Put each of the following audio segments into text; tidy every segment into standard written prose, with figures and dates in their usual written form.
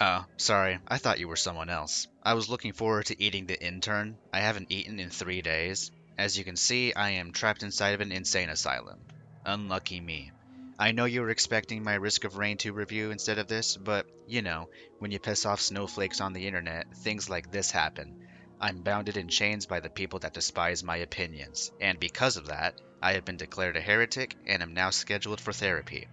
Oh, sorry. I thought you were someone else. I was looking forward to eating the intern. I haven't eaten in 3 days. As you can see, I am trapped inside of an insane asylum. Unlucky me. I know you were expecting my Risk of Rain 2 review instead of this, but, when you piss off snowflakes on the internet, things like this happen. I'm bounded in chains by the people that despise my opinions, and because of that, I have been declared a heretic and am now scheduled for therapy.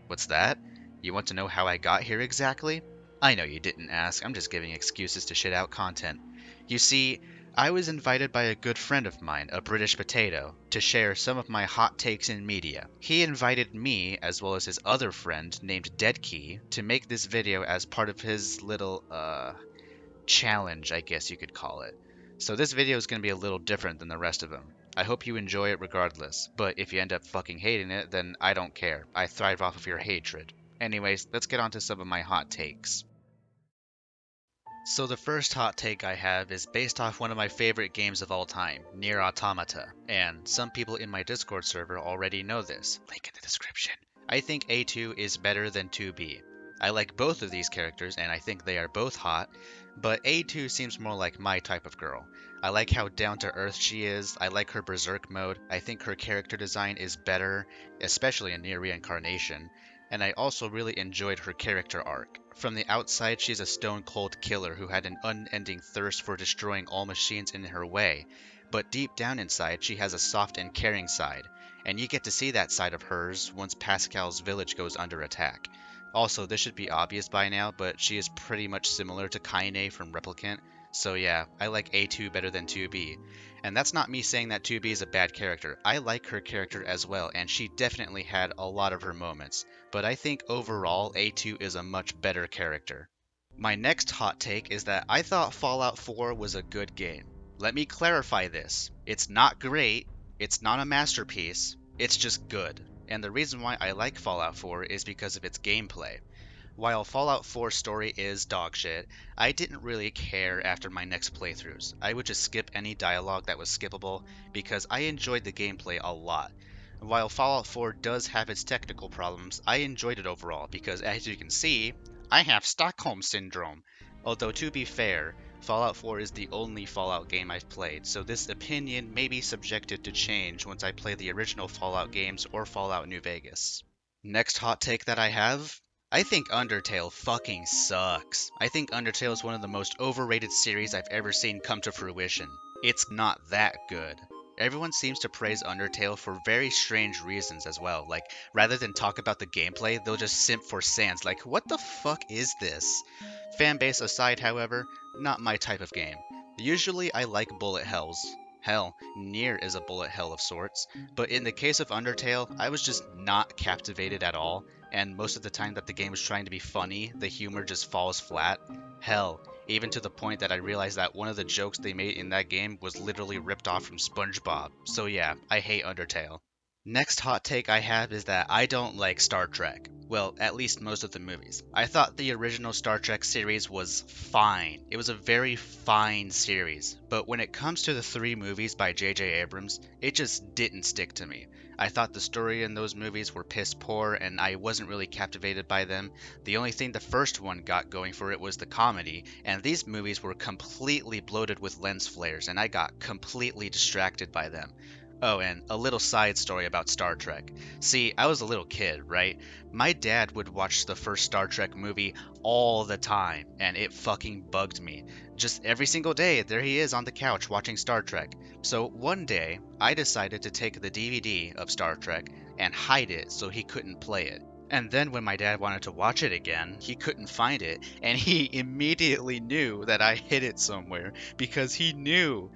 What's that? You want to know how I got here exactly? I know you didn't ask, I'm just giving excuses to shit out content. You see, I was invited by a good friend of mine, a British potato, to share some of my hot takes in media. He invited me, as well as his other friend named Deadkey, to make this video as part of his little, challenge, I guess you could call it. So this video is going to be a little different than the rest of them. I hope you enjoy it regardless, but if you end up fucking hating it, then I don't care. I thrive off of your hatred. Anyways, let's get on to some of my hot takes. So the first hot take I have is based off one of my favorite games of all time, Nier Automata, and some people in my Discord server already know this. Link in the description. I think A2 is better than 2B. I like both of these characters and I think they are both hot, but A2 seems more like my type of girl. I like how down to earth she is, I like her berserk mode, I think her character design is better, especially in Nier Reincarnation, and I also really enjoyed her character arc. From the outside, she's a stone cold killer who had an unending thirst for destroying all machines in her way, but deep down inside, she has a soft and caring side, and you get to see that side of hers once Pascal's village goes under attack. Also, this should be obvious by now, but she is pretty much similar to Kaine from Replicant, so yeah, I like A2 better than 2B. And that's not me saying that 2B is a bad character. I like her character as well, and she definitely had a lot of her moments. But I think overall, A2 is a much better character. My next hot take is that I thought Fallout 4 was a good game. Let me clarify this. It's not great, it's not a masterpiece, it's just good. And the reason why I like Fallout 4 is because of its gameplay. While Fallout 4 story is dogshit, I didn't really care after my next playthroughs. I would just skip any dialogue that was skippable because I enjoyed the gameplay a lot. While Fallout 4 does have its technical problems, I enjoyed it overall because, as you can see, I have Stockholm Syndrome. Although, to be fair, Fallout 4 is the only Fallout game I've played, so this opinion may be subjected to change once I play the original Fallout games or Fallout New Vegas. Next hot take that I have, I think Undertale fucking sucks. I think Undertale is one of the most overrated series I've ever seen come to fruition. It's not that good. Everyone seems to praise Undertale for very strange reasons as well. Like, rather than talk about the gameplay, they'll just simp for Sans. Like, what the fuck is this? Fanbase aside, however, not my type of game. Usually I like bullet hells. Hell, Nier is a bullet hell of sorts, but in the case of Undertale, I was just not captivated at all, and most of the time that the game was trying to be funny, the humor just falls flat. Hell, even to the point that I realized that one of the jokes they made in that game was literally ripped off from SpongeBob. So yeah, I hate Undertale. Next hot take I have is that I don't like Star Trek. Well, at least most of the movies. I thought the original Star Trek series was fine. It was a very fine series. But when it comes to the three movies by J.J. Abrams, it just didn't stick to me. I thought the story in those movies were piss poor and I wasn't really captivated by them. The only thing the first one got going for it was the comedy, and these movies were completely bloated with lens flares and I got completely distracted by them. Oh, and a little side story about Star Trek. See, I was a little kid, right? My dad would watch the first Star Trek movie all the time, and it fucking bugged me. Just every single day, there he is on the couch watching Star Trek. So one day, I decided to take the DVD of Star Trek and hide it so he couldn't play it. And then when my dad wanted to watch it again, he couldn't find it, and he immediately knew that I hid it somewhere because he knew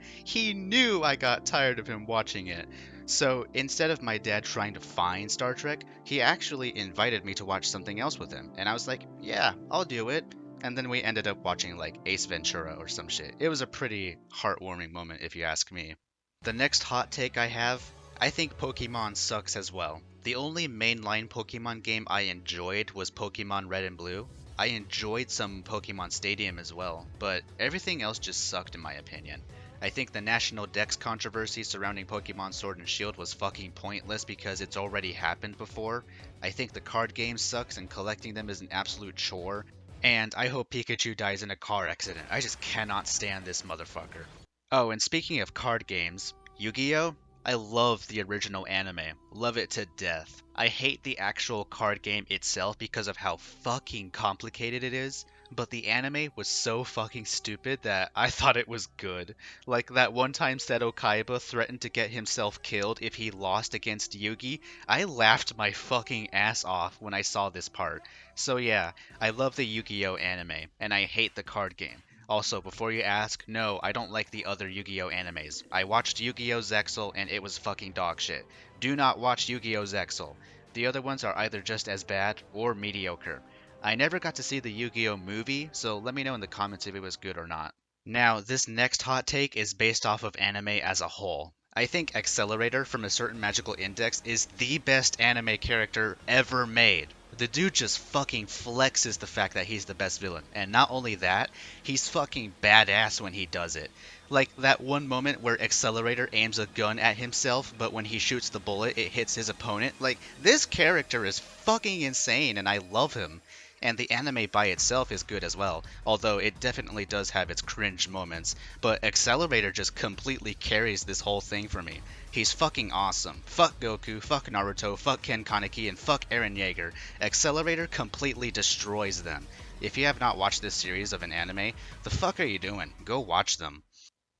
I got tired of him watching it. So instead of my dad trying to find Star Trek, he actually invited me to watch something else with him, and I was like, yeah, I'll do it. And then we ended up watching like Ace Ventura or some shit. It was a pretty heartwarming moment if you ask me. The next hot take I have, I think Pokemon sucks as well. The only mainline Pokemon game I enjoyed was Pokemon Red and Blue. I enjoyed some Pokemon Stadium as well, but everything else just sucked in my opinion. I think the National Dex controversy surrounding Pokemon Sword and Shield was fucking pointless because it's already happened before. I think the card game sucks and collecting them is an absolute chore. And I hope Pikachu dies in a car accident. I just cannot stand this motherfucker. Oh, and speaking of card games, Yu-Gi-Oh! I love the original anime. Love it to death. I hate the actual card game itself because of how fucking complicated it is, but the anime was so fucking stupid that I thought it was good. Like that one time Seto Kaiba threatened to get himself killed if he lost against Yugi, I laughed my fucking ass off when I saw this part. So yeah, I love the Yu-Gi-Oh! Anime, and I hate the card game. Also, before you ask, no, I don't like the other Yu-Gi-Oh animes. I watched Yu-Gi-Oh! Zexal and it was fucking dog shit. Do not watch Yu-Gi-Oh! Zexal. The other ones are either just as bad or mediocre. I never got to see the Yu-Gi-Oh! Movie, so let me know in the comments if it was good or not. Now, this next hot take is based off of anime as a whole. I think Accelerator from a certain magical index is the best anime character ever made. The dude just fucking flexes the fact that he's the best villain. And not only that, he's fucking badass when he does it. Like that one moment where Accelerator aims a gun at himself, but when he shoots the bullet, it hits his opponent. Like, this character is fucking insane and I love him. And the anime by itself is good as well, although it definitely does have its cringe moments. But Accelerator just completely carries this whole thing for me. He's fucking awesome. Fuck Goku, fuck Naruto, fuck Ken Kaneki, and fuck Eren Yeager. Accelerator completely destroys them. If you have not watched this series of an anime, the fuck are you doing? Go watch them.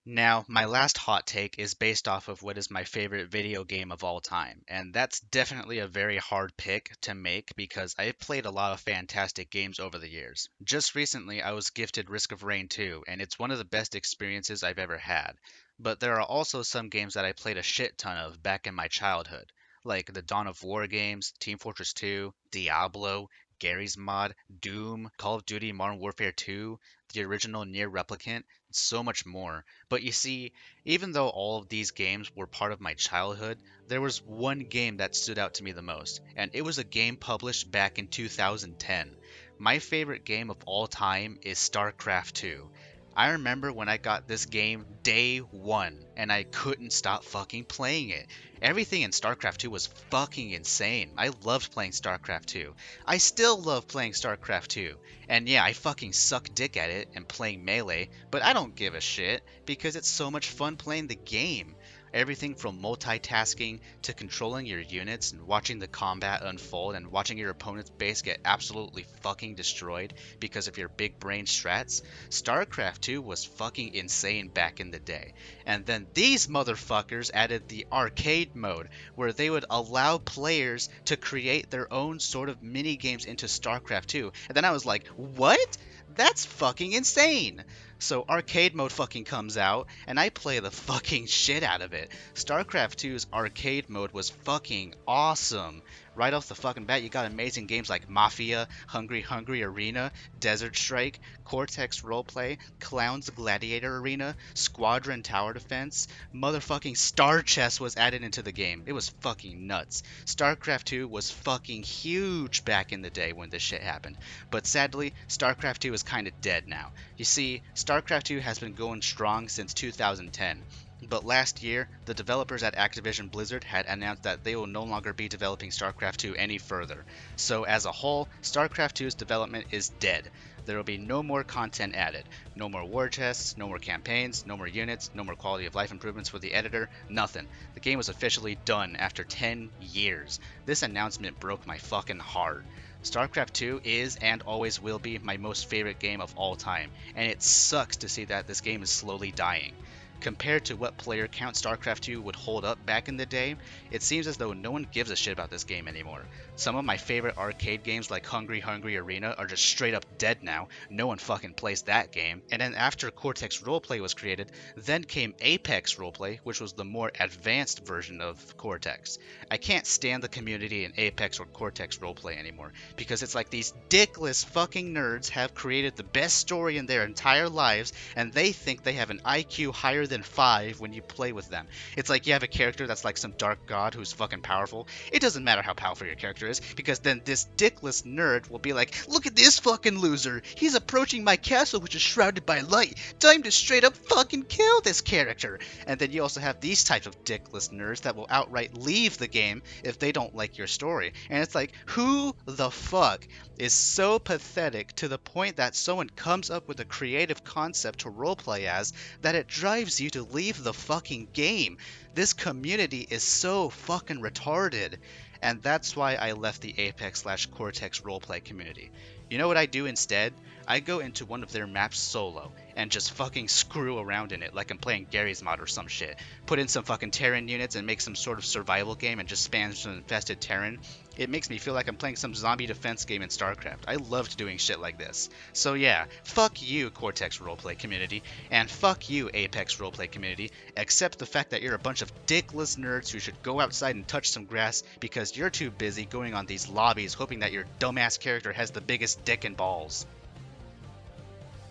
Now, my last hot take is based off of what is my favorite video game of all time, and that's definitely a very hard pick to make because I've played a lot of fantastic games over the years. Just recently, I was gifted Risk of Rain 2, and it's one of the best experiences I've ever had. But there are also some games that I played a shit ton of back in my childhood, like the Dawn of War games, Team Fortress 2, Diablo, Garry's Mod, Doom, Call of Duty Modern Warfare 2, the original Near Replicant, and so much more. But you see, even though all of these games were part of my childhood, there was one game that stood out to me the most, and it was a game published back in 2010. My favorite game of all time is StarCraft 2. I remember when I got this game day one, and I couldn't stop fucking playing it. Everything in StarCraft 2 was fucking insane. I loved playing StarCraft 2. I still love playing StarCraft 2. And yeah, I fucking suck dick at it and playing Melee, but I don't give a shit because it's so much fun playing the game. Everything from multitasking to controlling your units and watching the combat unfold and watching your opponent's base get absolutely fucking destroyed because of your big brain strats. StarCraft 2 was fucking insane back in the day. And then these motherfuckers added the arcade mode where they would allow players to create their own sort of mini games into StarCraft 2. And then I was like, what? That's fucking insane. So arcade mode fucking comes out, and I play the fucking shit out of it. StarCraft 2's arcade mode was fucking awesome. Right off the fucking bat, you got amazing games like Mafia, Hungry Hungry Arena, Desert Strike, Cortex Roleplay, Clowns Gladiator Arena, Squadron Tower Defense, motherfucking Star Chess was added into the game. It was fucking nuts. StarCraft 2 was fucking huge back in the day when this shit happened. But sadly, StarCraft 2 is kinda dead now. You see, StarCraft 2 has been going strong since 2010. But last year, the developers at Activision Blizzard had announced that they will no longer be developing StarCraft 2 any further. So as a whole, StarCraft 2's development is dead. There will be no more content added. No more war chests, no more campaigns, no more units, no more quality of life improvements for the editor, nothing. The game was officially done after 10 years. This announcement broke my fucking heart. StarCraft 2 is and always will be my most favorite game of all time, and it sucks to see that this game is slowly dying. Compared to what player count StarCraft 2 would hold up back in the day, it seems as though no one gives a shit about this game anymore. Some of my favorite arcade games like Hungry Hungry Arena are just straight up dead now. No one fucking plays that game. And then after Cortex Roleplay was created, then came Apex Roleplay, which was the more advanced version of Cortex. I can't stand the community in Apex or Cortex Roleplay anymore because it's like these dickless fucking nerds have created the best story in their entire lives and they think they have an IQ higher than 5 when you play with them. It's like you have a character that's like some dark god who's fucking powerful. It doesn't matter how powerful your character is, because then this dickless nerd will be like, look at this fucking loser! He's approaching my castle which is shrouded by light! Time to straight up fucking kill this character! And then you also have these types of dickless nerds that will outright leave the game if they don't like your story. And it's like, who the fuck is so pathetic to the point that someone comes up with a creative concept to roleplay as that it drives you to leave the fucking game? This community is so fucking retarded. And that's why I left the Apex slash Cortex roleplay community. You know what I do instead? I go into one of their maps solo and just fucking screw around in it like I'm playing Gary's mod or some shit. Put in some fucking Terran units and make some sort of survival game and just spam some infested Terran. It makes me feel like I'm playing some zombie defense game in StarCraft. I loved doing shit like this. So yeah, fuck you, Cortex roleplay community, and fuck you, Apex roleplay community, except the fact that you're a bunch of dickless nerds who should go outside and touch some grass because you're too busy going on these lobbies hoping that your dumbass character has the biggest dick and balls.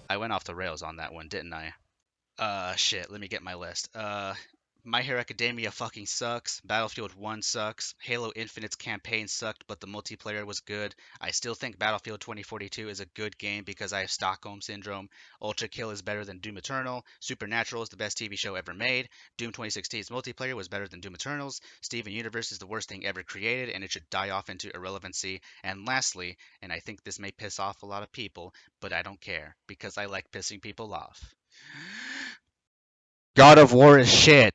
I went off the rails on that one, didn't I? Shit, let me get my list. My Hero Academia fucking sucks. Battlefield 1 sucks. Halo Infinite's campaign sucked, but the multiplayer was good. I still think Battlefield 2042 is a good game because I have Stockholm Syndrome. Ultra Kill is better than Doom Eternal. Supernatural is the best TV show ever made. Doom 2016's multiplayer was better than Doom Eternal's. Steven Universe is the worst thing ever created, and it should die off into irrelevancy. And lastly, and I think this may piss off a lot of people, but I don't care because I like pissing people off. God of War is shit.